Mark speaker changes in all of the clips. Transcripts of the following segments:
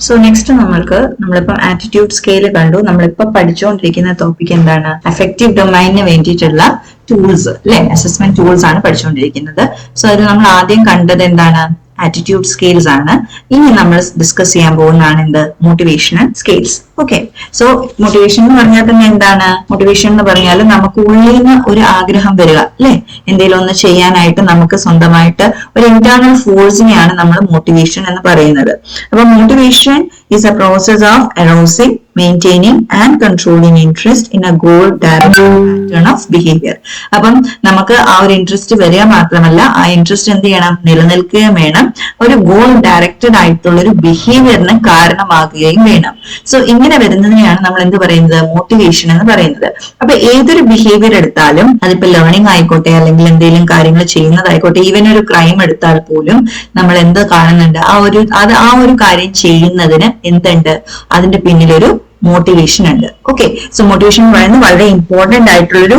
Speaker 1: So next നമ്മളിപ്പോ attitude scale കണ്ടു. നമ്മളിപ്പോ പഠിച്ചുകൊണ്ടിരിക്കുന്ന ടോപ്പിക് എന്താണ്? അഫക്റ്റീവ് ഡൊമൈനിന് വേണ്ടിയിട്ടുള്ള ടൂൾസ് അല്ലെ, അസസ്മെന്റ് ടൂൾസ് ആണ് പഠിച്ചുകൊണ്ടിരിക്കുന്നത്. സോ അതിൽ നമ്മൾ ആദ്യം കണ്ടത് എന്താണ്? ആറ്റിറ്റ്യൂഡ് സ്കെയിൽസ് ആണ്. ഇനി നമ്മൾ ഡിസ്കസ് ചെയ്യാൻ പോകുന്നതാണ് എന്ത്? Motivational scales. Okay, so motivation എന്ന് പറഞ്ഞാൽ തന്നെ എന്താണ്? മോട്ടിവേഷൻ എന്ന് പറഞ്ഞാൽ നമുക്ക് ഉള്ളിൽ നിന്ന് ഒരു ആഗ്രഹം വരിക അല്ലെ, എന്തെങ്കിലും ഒന്ന് ചെയ്യാനായിട്ട് നമുക്ക് സ്വന്തമായിട്ട് ഒരു ഇന്റേണൽ ഫോഴ്സിനെയാണ് നമ്മൾ മോട്ടിവേഷൻ എന്ന് പറയുന്നത്. അപ്പൊ motivation is a process of arousing, maintaining and controlling interest in a goal directed pattern of behavior. അപ്പം നമുക്ക് ആ ഒരു ഇൻട്രസ്റ്റ് വരിക മാത്രമല്ല, ആ ഇൻട്രസ്റ്റ് എന്ത് ചെയ്യണം? നിലനിൽക്കുകയും വേണം, ഒരു ഗോൾ ഡയറക്റ്റഡ് ആയിട്ടുള്ള ഒരു ബിഹേവിയറിന് കാരണമാകുകയും വേണം. സോ ഇങ്ങനെ വരുന്നതിനെയാണ് നമ്മൾ എന്ത് പറയുന്നത്? മോട്ടിവേഷൻ എന്ന് പറയുന്നത്. അപ്പൊ ഏതൊരു ബിഹേവിയർ എടുത്താലും, അതിപ്പോ ലേണിംഗ് ആയിക്കോട്ടെ, അല്ലെങ്കിൽ എന്തെങ്കിലും കാര്യങ്ങൾ ചെയ്യുന്നതായിക്കോട്ടെ, ഈവൻ ഒരു ക്രൈം എടുത്താൽ പോലും നമ്മൾ എന്ത് കാണുന്നുണ്ട്? ആ ഒരു കാര്യം ചെയ്യുന്നതിന് എന്തുണ്ട്? അതിന്റെ പിന്നിലൊരു മോട്ടിവേഷൻ ഉണ്ട്. ഓക്കെ, സോ മോട്ടിവേഷൻ എന്ന് പറയുന്നത് വളരെ ഇമ്പോർട്ടന്റ് ആയിട്ടുള്ളൊരു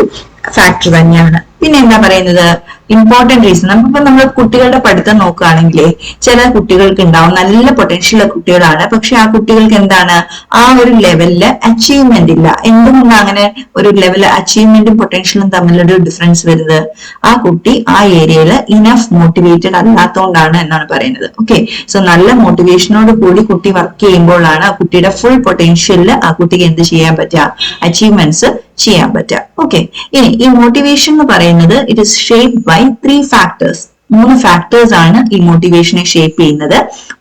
Speaker 1: ഫാക്ടർ തന്നെയാണ്. പിന്നെ എന്താ പറയുന്നത്? Important reason. നമുക്കിപ്പോ നമ്മൾ കുട്ടികളുടെ പഠിത്തം നോക്കുകയാണെങ്കിൽ ചില കുട്ടികൾക്ക് ഉണ്ടാവും നല്ല പൊട്ടൻഷ്യൽ കുട്ടികളാണ്, പക്ഷെ ആ കുട്ടികൾക്ക് എന്താണ്? ആ ഒരു ലെവലില് അച്ചീവ്മെന്റ് ഇല്ല. എന്തുകൊണ്ടാണ് അങ്ങനെ ഒരു ലെവൽ അച്ചീവ്മെന്റും പൊട്ടൻഷ്യലും തമ്മിലൊരു ഡിഫറൻസ് വരുന്നത്? ആ കുട്ടി ആ ഏരിയയിൽ ഇനഫ് മോട്ടിവേറ്റഡ് അല്ലാത്തതുകൊണ്ടാണ് എന്നാണ് പറയുന്നത്. ഓക്കെ, സോ നല്ല മോട്ടിവേഷനോട് കൂടി കുട്ടി വർക്ക് ചെയ്യുമ്പോഴാണ് ആ കുട്ടിയുടെ ഫുൾ പൊട്ടൻഷ്യലിൽ ആ കുട്ടിക്ക് എന്ത് ചെയ്യാൻ പറ്റുക? അച്ചീവ്മെന്റ്സ് ചെയ്യാൻ പറ്റുക. ഓക്കെ, ഇനി ഈ മോട്ടിവേഷൻ എന്ന് പറയുന്നത് it is shaped by 3 factors. 3 factors ആണ് ഈ മോട്ടിവേഷനെ ഷേപ്പ് ചെയ്യുന്നത്.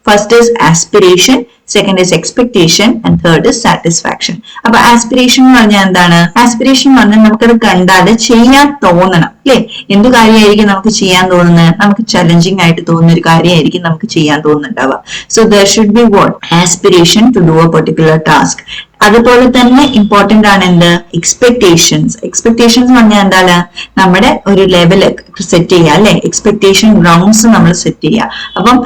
Speaker 1: First is aspiration, second is expectation and third is satisfaction. അപ്പൊ ആസ്പിറേഷൻ എന്ന് പറഞ്ഞാൽ എന്താണ്? ആസ്പിറേഷൻ എന്ന് പറഞ്ഞാൽ നമുക്കത് കണ്ടാല് ചെയ്യാൻ തോന്നണം അല്ലെ. എന്ത് കാര്യമായിരിക്കും നമുക്ക് ചെയ്യാൻ തോന്നുന്നത്? നമുക്ക് ചലഞ്ചിങ് ആയിട്ട് തോന്നുന്ന ഒരു കാര്യമായിരിക്കും നമുക്ക് ചെയ്യാൻ തോന്നുന്നുണ്ടാവുക. So there should be what? Aspiration to do a particular task. അതുപോലെ തന്നെ ഇമ്പോർട്ടന്റ് ആണ് എന്ത്? എക്സ്പെക്ടേഷൻസ്. എക്സ്പെക്ടേഷൻസ് പറഞ്ഞാൽ എന്താണ്? നമ്മുടെ ഒരു ലെവൽ സെറ്റ് ചെയ്യുക അല്ലെ, എക്സ്പെക്ടേഷൻ ഗ്രൗണ്ട്സ് നമ്മൾ സെറ്റ് ചെയ്യുക. അപ്പം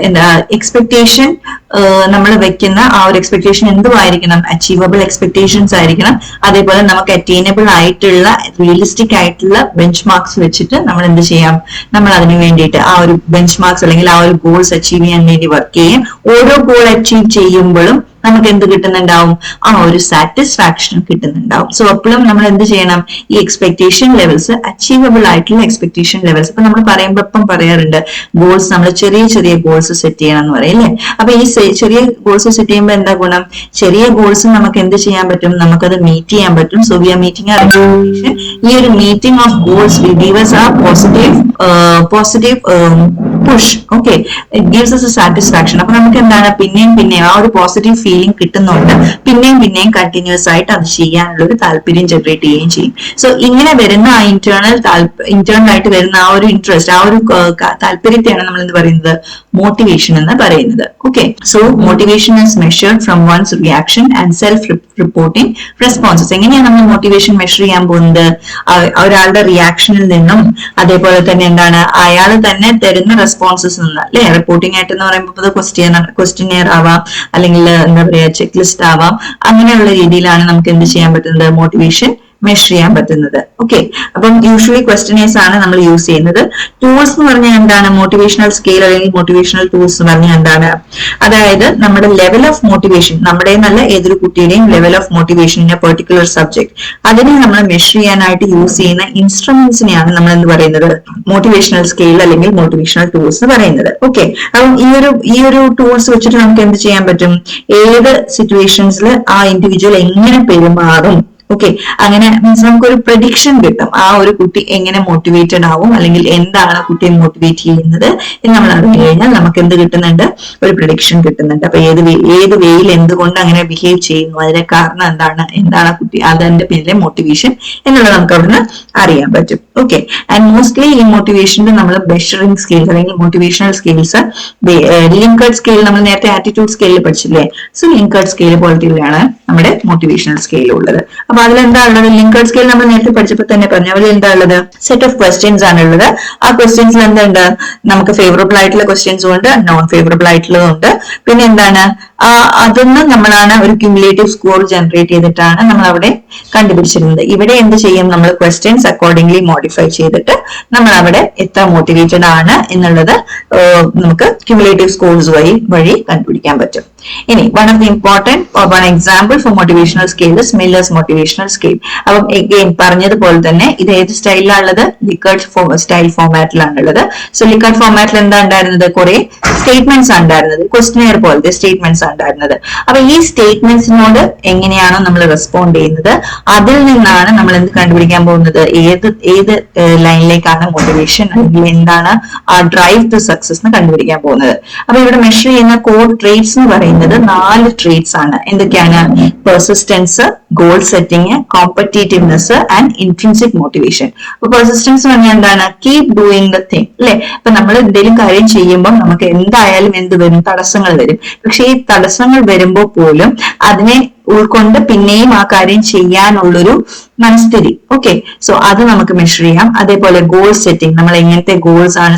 Speaker 1: എന്താ എക്സ്പെക്ടേഷൻ നമ്മൾ വെക്കുന്ന ആ ഒരു എക്സ്പെക്ടേഷൻ എന്തുമായിരിക്കണം? അച്ചീവബിൾ എക്സ്പെക്ടേഷൻസ് ആയിരിക്കണം. അതേപോലെ നമുക്ക് അറ്റൈനബിൾ ആയിട്ടുള്ള റിയലിസ്റ്റിക് ആയിട്ടുള്ള ബെഞ്ച് മാർക്സ് വെച്ചിട്ട് നമ്മൾ എന്ത് ചെയ്യാം? നമ്മൾ അതിനു വേണ്ടിയിട്ട് ആ ഒരു ബെഞ്ച് മാർക്സ് അല്ലെങ്കിൽ ആ ഒരു ഗോൾസ് അച്ചീവ് ചെയ്യാൻ വേണ്ടി വർക്ക് ചെയ്യും. ഓരോ ഗോൾ അച്ചീവ് ചെയ്യുമ്പോഴും നമുക്ക് എന്ത് കിട്ടുന്നുണ്ടാവും? ആ ഒരു സാറ്റിസ്ഫാക്ഷൻ കിട്ടുന്നുണ്ടാവും. സോ എപ്പോഴും നമ്മൾ എന്ത് ചെയ്യണം? ഈ എക്സ്പെക്ടേഷൻ ലെവൽസ്, അച്ചീവബിൾ ആയിട്ടുള്ള എക്സ്പെക്ടേഷൻ ലെവൽസ്. ഇപ്പൊ നമ്മൾ പറയുമ്പോൾ ഇപ്പം പറയാറുണ്ട് ഗോൾസ്, നമ്മൾ ചെറിയ ചെറിയ ഗോൾസ് സെറ്റ് ചെയ്യണം എന്ന് പറയും അല്ലേ. അപ്പൊ ഈ ചെറിയ ഗോൾസ് സെറ്റ് ചെയ്യുമ്പോൾ എന്താ ഗുണം? ചെറിയ ഗോൾസ് നമുക്ക് എന്ത് ചെയ്യാൻ പറ്റും? നമുക്കത് മീറ്റ് ചെയ്യാൻ പറ്റും. സോ വി ആർ മീറ്റിംഗ് ആ എക്സ്പെക്ടേഷൻ. ഈ ഒരു meeting of goals will give us a positive push. Okay, it gives us a satisfaction. അപ്പൊ നമുക്ക് എന്താണ്? പിന്നെയും ആ ഒരു പോസിറ്റീവ് ഫീലിംഗ് കിട്ടുന്നുണ്ട്. പിന്നെയും കണ്ടിന്യൂസ് ആയിട്ട് അത് ചെയ്യാനുള്ള ഒരു താല്പര്യം ജനറേറ്റ് ചെയ്യുകയും ചെയ്യും. സോ ഇങ്ങനെ വരുന്ന ആ ഇന്റേണൽ ആയിട്ട് വരുന്ന ആ ഒരു ഇൻട്രസ്റ്റ്, ആ ഒരു താല്പര്യത്തെയാണ് നമ്മൾ എന്ത് പറയുന്നത്? മോട്ടിവേഷൻ എന്ന് പറയുന്നത്. Okay, so motivation is measured from one's reaction and self reporting responses. എങ്ങനെയാണ് നമ്മൾ മോട്ടിവേഷൻ മെഷർ ചെയ്യാൻ പോകുന്നത്? ഒരാളുടെ റിയാക്ഷനിൽ നിന്നും, അതേപോലെ തന്നെ എന്താണ് അയാൾ തന്നെ തരുന്ന റെസ്പോൺസസ് നിന്ന് അല്ലെ. റിപ്പോർട്ടിംഗ് ആയിട്ട് എന്ന് പറയുമ്പോൾ ക്വസ്റ്റ്യനെയർ ആവാം, അല്ലെങ്കിൽ എന്താ പറയാ ചെക്ക് ലിസ്റ്റ് ആവാം. അങ്ങനെയുള്ള രീതിയിലാണ് നമുക്ക് എന്ത് ചെയ്യാൻ പറ്റുന്നത്? മോട്ടിവേഷൻ മെഷർ ചെയ്യാൻ പറ്റുന്നത്. ഓക്കെ, അപ്പം യൂഷ്വലി ക്വസ്റ്റ്യനേഴ്സ് ആണ് നമ്മൾ യൂസ് ചെയ്യുന്നത്. ടൂൾസ് എന്ന് പറഞ്ഞാൽ എന്താണ്? മോട്ടിവേഷണൽ സ്കെയിൽ അല്ലെങ്കിൽ മോട്ടിവേഷണൽ ടൂൾസ് എന്ന് പറഞ്ഞാൽ എന്താണ്? അതായത് നമ്മുടെ ലെവൽ ഓഫ് മോട്ടിവേഷൻ, നമ്മുടെ നല്ല ഏതൊരു കുട്ടിയുടെയും level of motivation in a particular subject, അതിനെ നമ്മൾ മെഷർ ചെയ്യാനായിട്ട് യൂസ് ചെയ്യുന്ന ഇൻസ്ട്രുമെന്റ്സിനെയാണ് നമ്മൾ എന്ത് പറയുന്നത്? മോട്ടിവേഷണൽ സ്കെയിൽ അല്ലെങ്കിൽ മോട്ടിവേഷണൽ ടൂൾസ് എന്ന് പറയുന്നത്. ഓക്കെ, അപ്പം ഈ ഒരു ടൂൾസ് വെച്ചിട്ട് നമുക്ക് എന്ത് ചെയ്യാൻ പറ്റും? ഏത് സിറ്റുവേഷൻസിൽ ആ ഇൻഡിവിജ്വൽ എങ്ങനെ പെരുമാറും, ഓക്കെ, അങ്ങനെ മീൻസ് നമുക്കൊരു പ്രഡിക്ഷൻ കിട്ടും. ആ ഒരു കുട്ടി എങ്ങനെ മോട്ടിവേറ്റഡ് ആവും, അല്ലെങ്കിൽ എന്താണ് ആ കുട്ടിയെ മോട്ടിവേറ്റ് ചെയ്യുന്നത് എന്ന് നമ്മൾ അറിഞ്ഞു കഴിഞ്ഞാൽ നമുക്ക് എന്ത് കിട്ടുന്നുണ്ട്? ഒരു പ്രഡിക്ഷൻ കിട്ടുന്നുണ്ട്. അപ്പൊ ഏത് വേയിൽ എന്തുകൊണ്ട് അങ്ങനെ ബിഹേവ് ചെയ്യുന്നു, അതിന്റെ കാരണം എന്താണ് ആ കുട്ടി, അതിന്റെ പിന്നിലെ മോട്ടിവേഷൻ എന്നുള്ളത് നമുക്ക് അവിടുന്ന് അറിയാൻ പറ്റും. ഓക്കെ, ആൻഡ് മോസ്റ്റ്ലി ഈ മോട്ടിവേഷന്റെ നമ്മൾ മെഷറിംഗ് സ്കെയിൽസ് അല്ലെങ്കിൽ മോട്ടിവേഷണൽ സ്കെയിൽസ്, ലിങ്കർഡ് സ്കെയിൽ നമ്മൾ നേരത്തെ ആറ്റിറ്റ്യൂഡ് സ്കെയിലിൽ പഠിച്ചില്ലേ. സോ ലിങ്കർഡ് സ്കെയിൽ പോലത്തെയാണ് നമ്മുടെ മോട്ടിവേഷണൽ സ്കെയിൽ ഉള്ളത്. അപ്പൊ അതിലെന്താ ഉള്ളത്? ലിങ്കർഡ് സ്കെയിൽ നമ്മൾ നേരത്തെ പഠിച്ചപ്പോൾ തന്നെ പറഞ്ഞു. അതിൽ എന്താ ഉള്ളത്? സെറ്റ് ഓഫ് ക്വസ്റ്റ്യൻസ് ആണ് ഉള്ളത്. ആ ക്വസ്റ്റ്യൻസിൽ എന്തുണ്ട്? നമുക്ക് ഫേവറബിൾ ആയിട്ടുള്ള ക്വസ്റ്റ്യൻസും ഉണ്ട്, നോൺ ഫേവറബിൾ ആയിട്ടുള്ളതും ഉണ്ട്. പിന്നെ എന്താണ്? അതൊന്ന് നമ്മളാണ് ഒരു ക്യുമുലേറ്റീവ് സ്കോർ ജനറേറ്റ് ചെയ്തിട്ടാണ് നമ്മൾ അവിടെ കണ്ടുപിടിച്ചിരുന്നത്. ഇവിടെ എന്ത് ചെയ്യും, നമ്മൾ ക്വസ്റ്റ്യൻസ് അക്കോർഡിംഗ്ലി മോഡിഫൈ ചെയ്തിട്ട് നമ്മൾ അവിടെ എത്ര മോട്ടിവേറ്റഡ് ആണ് എന്നുള്ളത് നമുക്ക് ക്യുമുലേറ്റീവ് സ്കോർസ് വഴി കണ്ടുപിടിക്കാൻ പറ്റും. ഇനി one of the important one example for motivational scale is millers motivational scale. അപ്പം എഗെയിൻ പറഞ്ഞതുപോലെ തന്നെ ഇത് ഏത് സ്റ്റൈലിലാണുള്ളത്, ലിക്കർട്ട് സ്റ്റൈൽ ഫോർമാറ്റിലാണുള്ളത്. സോ ലിക്കർട്ട് ഫോർമാറ്റിൽ എന്താ ഉണ്ടായിരുന്നത്, കുറെ സ്റ്റേറ്റ്മെന്റ്സ് ഉണ്ടായിരുന്നത്, ക്വസ്റ്റ്യനെയർ പോലത്തെ സ്റ്റേറ്റ്മെന്റ്സ് ഉണ്ടായിരുന്നത്. അപ്പൊ ഈ സ്റ്റേറ്റ്മെന്റ്സിനോട് എങ്ങനെയാണോ നമ്മൾ റെസ്പോണ്ട് ചെയ്യുന്നത്, അതിൽ നിന്നാണ് നമ്മൾ എന്ത് കണ്ടുപിടിക്കാൻ പോകുന്നത്, ഏത് ലൈനിലേക്കാണ് മോട്ടിവേഷൻ അല്ലെങ്കിൽ എന്താണ് ആ ഡ്രൈവ് ടു സക്സസ് എന്ന് കണ്ടുപിടിക്കാൻ പോകുന്നത്. അപ്പൊ ഇവിടെ മെഷർ ചെയ്യുന്ന കോർ ട്രേറ്റ്സ് എന്ന് പറയുന്നത് 4 ട്രേറ്റ്സ് ആണ്. എന്തൊക്കെയാണ്, persistence, goal setting, competitiveness and intrinsic motivation. അപ്പൊ പെർസിസ്റ്റൻസ് പറഞ്ഞാൽ എന്താണ്, കീപ് ഡൂയിങ് ദ തിങ് അല്ലെ. അപ്പൊ നമ്മൾ എന്തെങ്കിലും കാര്യം ചെയ്യുമ്പോൾ നമുക്ക് എന്തായാലും എന്ത് വരും, തടസ്സങ്ങൾ വരും. പക്ഷെ ഈ തടസ്സങ്ങൾ വരുമ്പോൾ പോലും അതിനെ ഉൾക്കൊണ്ട് പിന്നെയും ആ കാര്യം ചെയ്യാനുള്ളൊരു മനസ്ഥിതി. ഓക്കെ, സോ അത് നമുക്ക് മെഷർ ചെയ്യാം. അതേപോലെ ഗോൾ സെറ്റിംഗ്, നമ്മൾ എങ്ങനത്തെ ഗോൾസ് ആണ്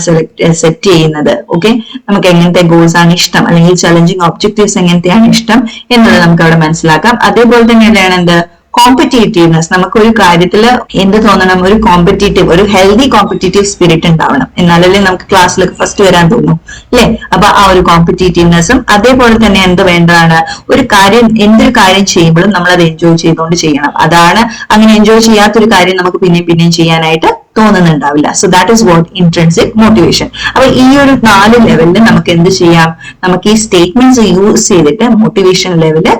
Speaker 1: സെറ്റ് ചെയ്യുന്നത്, ഓക്കെ, നമുക്ക് എങ്ങനത്തെ ഗോൾസ് ആണ് ഇഷ്ടം, അല്ലെങ്കിൽ ചലഞ്ചിങ് ഒബ്ജക്റ്റീവ്സ് എങ്ങനത്തെയാണ് ഇഷ്ടം എന്നുള്ളത് നമുക്ക് അവിടെ മനസ്സിലാക്കാം. അതേപോലെ തന്നെയാണ് എന്ത്, കോമ്പറ്റീറ്റീവ്നെസ്. നമുക്ക് ഒരു കാര്യത്തിൽ എന്ത് തോന്നണം, ഒരു കോമ്പറ്റീറ്റീവ്, ഒരു ഹെൽത്തി കോമ്പറ്റീറ്റീവ് സ്പിരിറ്റ് ഉണ്ടാവണം, എന്നാലല്ലേ നമുക്ക് ക്ലാസ്സിലൊക്കെ ഫസ്റ്റ് വരാൻ തോന്നും അല്ലെ. അപ്പൊ ആ ഒരു കോമ്പറ്റീറ്റീവ്നെസ്സും അതേപോലെ തന്നെ എന്ത് വേണ്ടതാണ്, എന്തൊരു കാര്യം ചെയ്യുമ്പോഴും നമ്മൾ അത് എൻജോയ് ചെയ്തുകൊണ്ട് ചെയ്യണം. അതാണ്, അങ്ങനെ എൻജോയ് ചെയ്യാത്തൊരു കാര്യം നമുക്ക് പിന്നെയും ചെയ്യാനായിട്ട് തോന്നുന്നുണ്ടാവില്ല. So that is what intrinsic motivation. അപ്പൊ ഈ ഒരു 4 ലെവലിൽ നമുക്ക് എന്ത് ചെയ്യാം, നമുക്ക് ഈ സ്റ്റേറ്റ്മെന്റ്സ് യൂസ് ചെയ്തിട്ട് മോട്ടിവേഷൻ ലെവല്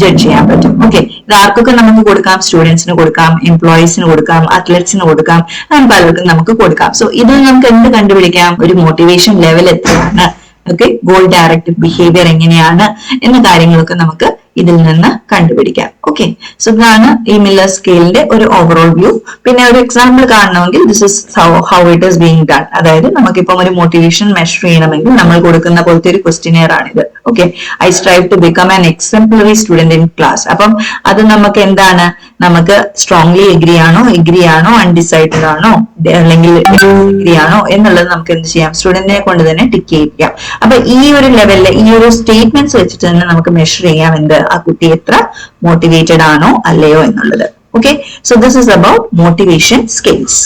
Speaker 1: ജഡ്ജ് ചെയ്യാൻ പറ്റും. ഓക്കെ, ഇത് ആർക്കൊക്കെ നമുക്ക് കൊടുക്കാം, സ്റ്റുഡൻസിന് കൊടുക്കാം, എംപ്ലോയീസിന് കൊടുക്കാം, അത്ലറ്റ്സിന് കൊടുക്കാം, അങ്ങനെ പലർക്കും നമുക്ക് കൊടുക്കാം. സോ ഇതിൽ നമുക്ക് എന്ത് കണ്ടുപിടിക്കാം, ഒരു മോട്ടിവേഷൻ ലെവൽ എത്രയാണ്, ഓക്കെ, ഗോൾ ഡയറക്റ്റഡ് ബിഹേവിയർ എങ്ങനെയാണ് എന്ന കാര്യങ്ങളൊക്കെ നമുക്ക് ഇതിൽ നിന്ന് കണ്ടുപിടിക്കാം. ഓക്കെ, സോ ഇതാണ് ഈ മില്ലർ സ്കെയിലിന്റെ ഒരു ഓവറോൾ വ്യൂ. പിന്നെ ഒരു എക്സാമ്പിൾ കാണണമെങ്കിൽ this is how it is being done. അതായത് നമുക്കിപ്പം ഒരു മോട്ടിവേഷൻ മെഷർ ചെയ്യണമെങ്കിൽ നമ്മൾ കൊടുക്കുന്ന പോലത്തെ ഒരു ക്വസ്റ്റിനെയർ ആണിത്. Okay, I strive to become an exemplary student in class. അപ്പം അത് നമുക്ക് എന്താണ്, നമുക്ക് സ്ട്രോങ്ലി എഗ്രി ആണോ അൺഡിസൈഡഡ് ആണോ അല്ലെങ്കിൽ എഗ്രി ആണോ എന്നുള്ളത് നമുക്ക് എന്ത് ചെയ്യാം, സ്റ്റുഡന്റിനെ കൊണ്ട് തന്നെ ടിക്ക് ചെയ്യിക്കാം. അപ്പൊ ഈ ഒരു ലെവലില് ഈ ഒരു സ്റ്റേറ്റ്മെന്റ്സ് വെച്ചിട്ട് തന്നെ നമുക്ക് മെഷർ ചെയ്യാം എന്ത്, ആ കുട്ടി എത്ര മോട്ടിവേറ്റഡ് ആണോ അല്ലയോ എന്നുള്ളത്. Okay, so this is about motivation skills.